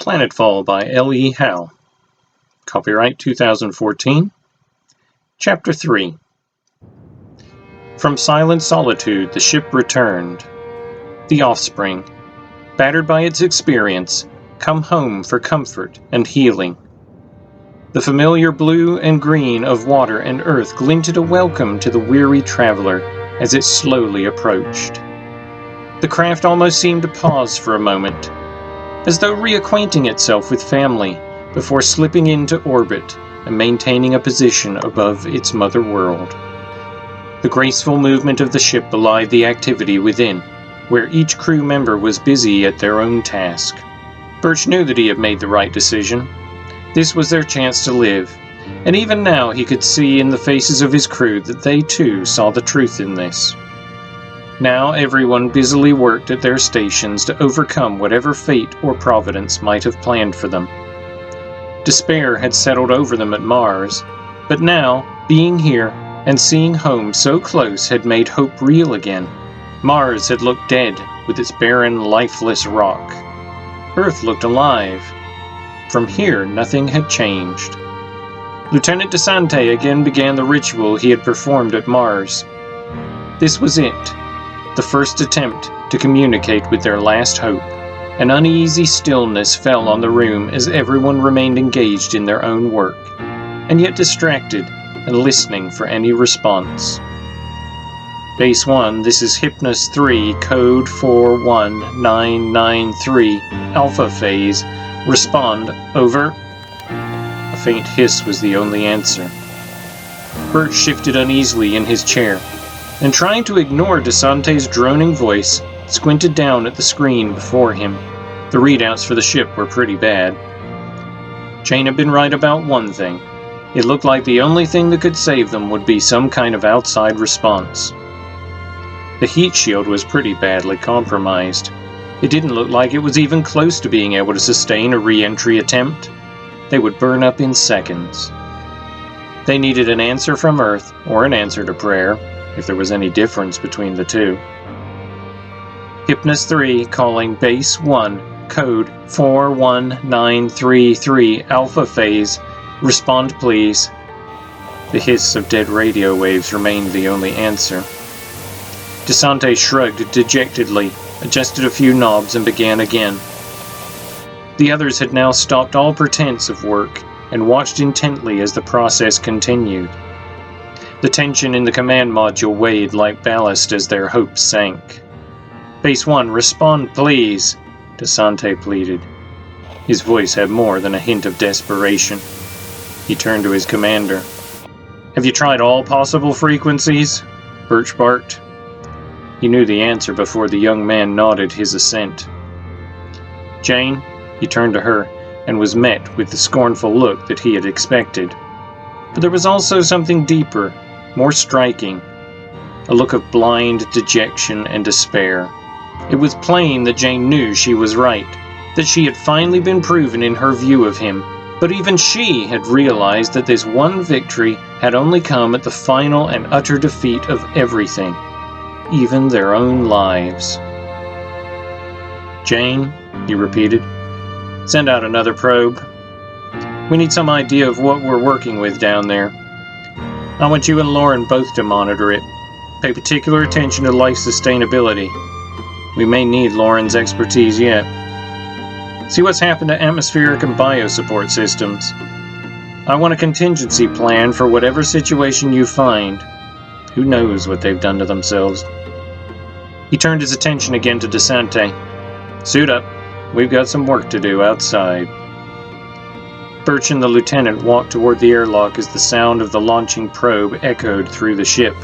Planetfall by L.E. Howe. Copyright 2014. Chapter 3. From silent solitude the ship returned. The offspring, battered by its experience, come home for comfort and healing. The familiar blue and green of water and earth glinted a welcome to the weary traveler as it slowly approached. The craft almost seemed to pause for a moment, as though reacquainting itself with family before slipping into orbit and maintaining a position above its mother world. The graceful movement of the ship belied the activity within, where each crew member was busy at their own task. Birch knew that he had made the right decision. This was their chance to live, and even now he could see in the faces of his crew that they too saw the truth in this. Now everyone busily worked at their stations to overcome whatever fate or providence might have planned for them. Despair had settled over them at Mars, but now, being here and seeing home so close had made hope real again. Mars had looked dead with its barren, lifeless rock. Earth looked alive. From here, nothing had changed. Lieutenant DeSante again began the ritual he had performed at Mars. This was it. The first attempt to communicate with their last hope. An uneasy stillness fell on the room as everyone remained engaged in their own work, and yet distracted and listening for any response. Base 1, this is Hypnos III, code 41993, alpha phase. Respond, over. A faint hiss was the only answer. Birch shifted uneasily in his chair, and trying to ignore DeSante's droning voice, squinted down at the screen before him. The readouts for the ship were pretty bad. Jane had been right about one thing. It looked like the only thing that could save them would be some kind of outside response. The heat shield was pretty badly compromised. It didn't look like it was even close to being able to sustain a re-entry attempt. They would burn up in seconds. They needed an answer from Earth, or an answer to prayer, if there was any difference between the two. Hypnos III calling Base 1, code 41933, alpha phase. Respond please. The hiss of dead radio waves remained the only answer. DeSante shrugged dejectedly, adjusted a few knobs, and began again. The others had now stopped all pretense of work and watched intently as the process continued. The tension in the command module weighed like ballast as their hopes sank. Base 1, respond please, DeSante pleaded. His voice had more than a hint of desperation. He turned to his commander. Have you tried all possible frequencies? Birch barked. He knew the answer before the young man nodded his assent. Jane, he turned to her, and was met with the scornful look that he had expected. But there was also something deeper, more striking, a look of blind dejection and despair. It was plain that Jane knew she was right, that she had finally been proven in her view of him, but even she had realized that this one victory had only come at the final and utter defeat of everything, even their own lives. Jane, he repeated, send out another probe. We need some idea of what we're working with down there. I want you and Lauren both to monitor it. Pay particular attention to life sustainability. We may need Lauren's expertise yet. See what's happened to atmospheric and biosupport systems. I want a contingency plan for whatever situation you find. Who knows what they've done to themselves? He turned his attention again to DeSante. Suit up. We've got some work to do outside. Birch and the lieutenant walked toward the airlock as the sound of the launching probe echoed through the ship.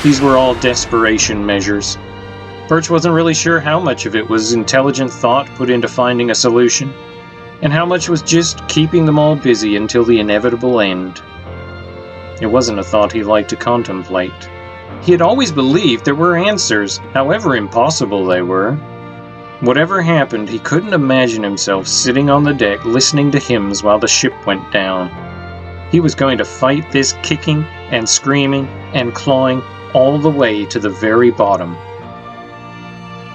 These were all desperation measures. Birch wasn't really sure how much of it was intelligent thought put into finding a solution, and how much was just keeping them all busy until the inevitable end. It wasn't a thought he liked to contemplate. He had always believed there were answers, however impossible they were. Whatever happened, he couldn't imagine himself sitting on the deck listening to hymns while the ship went down. He was going to fight this kicking and screaming and clawing all the way to the very bottom.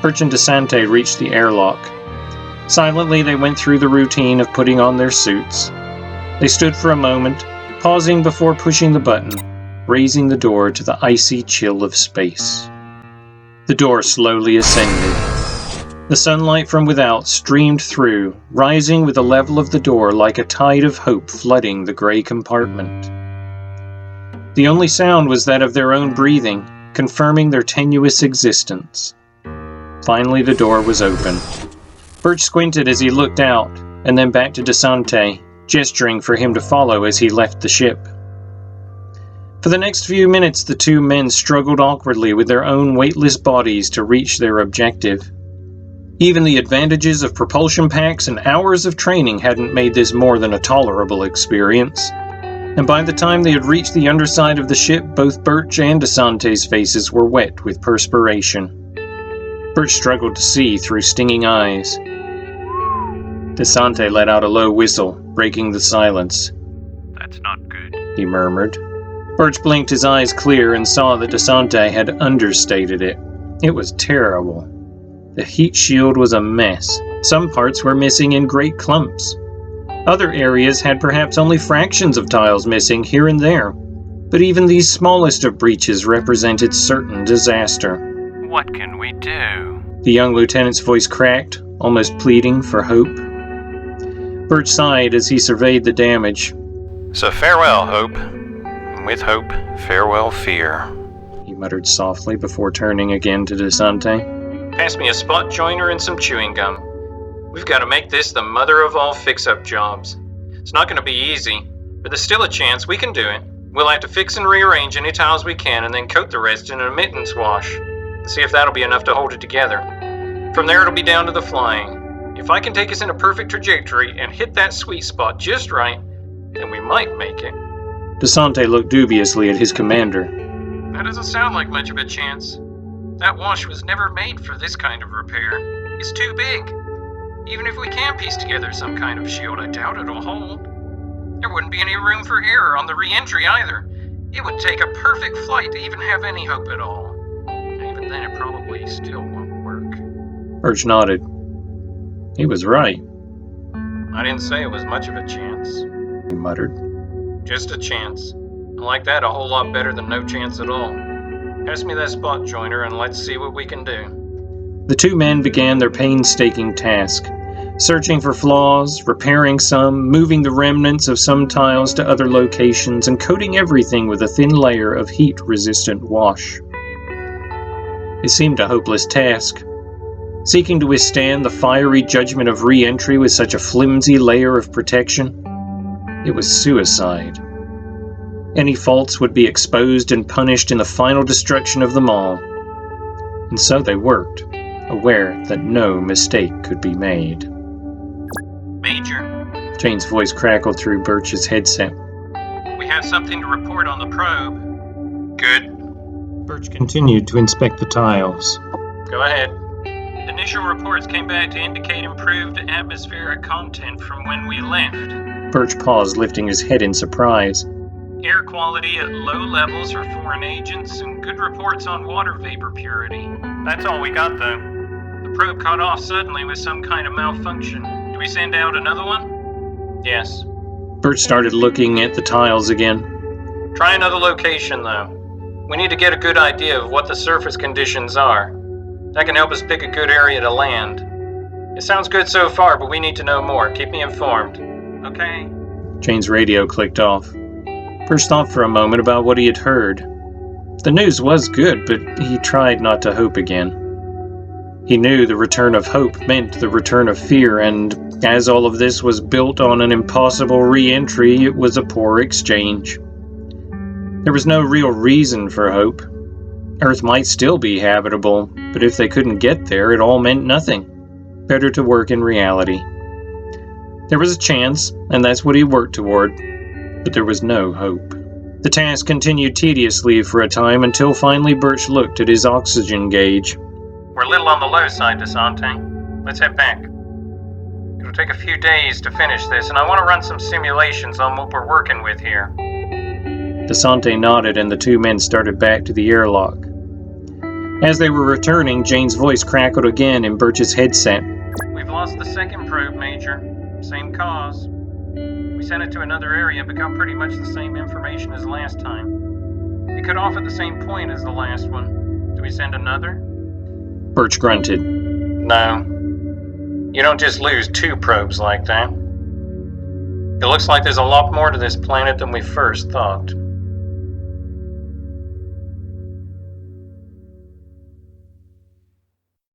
Birch and DeSante reached the airlock. Silently, they went through the routine of putting on their suits. They stood for a moment, pausing before pushing the button, raising the door to the icy chill of space. The door slowly ascended. The sunlight from without streamed through, rising with the level of the door like a tide of hope flooding the gray compartment. The only sound was that of their own breathing, confirming their tenuous existence. Finally, the door was open. Birch squinted as he looked out, and then back to Desante, gesturing for him to follow as he left the ship. For the next few minutes, the two men struggled awkwardly with their own weightless bodies to reach their objective. Even the advantages of propulsion packs and hours of training hadn't made this more than a tolerable experience. And by the time they had reached the underside of the ship, both Birch and Desante's faces were wet with perspiration. Birch struggled to see through stinging eyes. Desante let out a low whistle, breaking the silence. "That's not good," he murmured. Birch blinked his eyes clear and saw that Desante had understated it. It was terrible. The heat shield was a mess. Some parts were missing in great clumps. Other areas had perhaps only fractions of tiles missing here and there. But even these smallest of breaches represented certain disaster. "What can we do?" The young lieutenant's voice cracked, almost pleading for hope. Birch sighed as he surveyed the damage. "So farewell, hope. And with hope, farewell, fear," he muttered softly before turning again to Desante. "Pass me a spot joiner and some chewing gum. We've got to make this the mother of all fix-up jobs. It's not going to be easy, but there's still a chance we can do it. We'll have to fix and rearrange any tiles we can and then coat the rest in an admittance wash. See if that'll be enough to hold it together. From there it'll be down to the flying. If I can take us in a perfect trajectory and hit that sweet spot just right, then we might make it." Desante looked dubiously at his commander. "That doesn't sound like much of a chance. That wash was never made for this kind of repair. It's too big. Even if we can piece together some kind of shield, I doubt it'll hold. There wouldn't be any room for error on the re-entry either. It would take a perfect flight to even have any hope at all. And even then it probably still won't work." Birch nodded. He was right, "I didn't say it was much of a chance. he muttered. Just a chance. I like that a whole lot better than no chance at all. Pass me that spot joiner and let's see what we can do." The two men began their painstaking task, searching for flaws, repairing some, moving the remnants of some tiles to other locations, and coating everything with a thin layer of heat-resistant wash. It seemed a hopeless task. Seeking to withstand the fiery judgment of re-entry with such a flimsy layer of protection, it was suicide. Any faults would be exposed and punished in the final destruction of them all. And so they worked, aware that no mistake could be made. "Major, Jane's voice crackled through Birch's headset. we have something to report on the probe." "Good. Birch continued to inspect the tiles. Go ahead." "Initial reports came back to indicate improved atmospheric content from when we left. Birch paused, lifting his head in surprise. Air quality at low levels for foreign agents and good reports on water vapor purity. That's all we got though. The probe caught off suddenly with some kind of malfunction. Do we send out another one?" "Yes." Birch started looking at the tiles again. "Try another location though. We need to get a good idea of what the surface conditions are. That can help us pick a good area to land. It sounds good so far, but we need to know more. Keep me informed." "Okay." Jane's radio clicked off. Birch thought for a moment about what he had heard. The news was good, but he tried not to hope again. He knew the return of hope meant the return of fear, and as all of this was built on an impossible re-entry, it was a poor exchange. There was no real reason for hope. Earth might still be habitable, but if they couldn't get there, it all meant nothing. Better to work in reality. There was a chance, and that's what he worked toward, but there was no hope. The task continued tediously for a time until finally Birch looked at his oxygen gauge. "We're a little on the low side, Desante. Let's head back. It'll take a few days to finish this, and I want to run some simulations on what we're working with here." Desante nodded, and the two men started back to the airlock. As they were returning, Jane's voice crackled again in Birch's headset. "We've we've lost the second probe, Major. Same cause. We sent it to another area but got pretty much the same information as last time. It cut off at the same point as the last one. Do we send another? Birch grunted. No. You don't just lose 2 probes like that. It looks like there's a lot more to this planet than we first thought.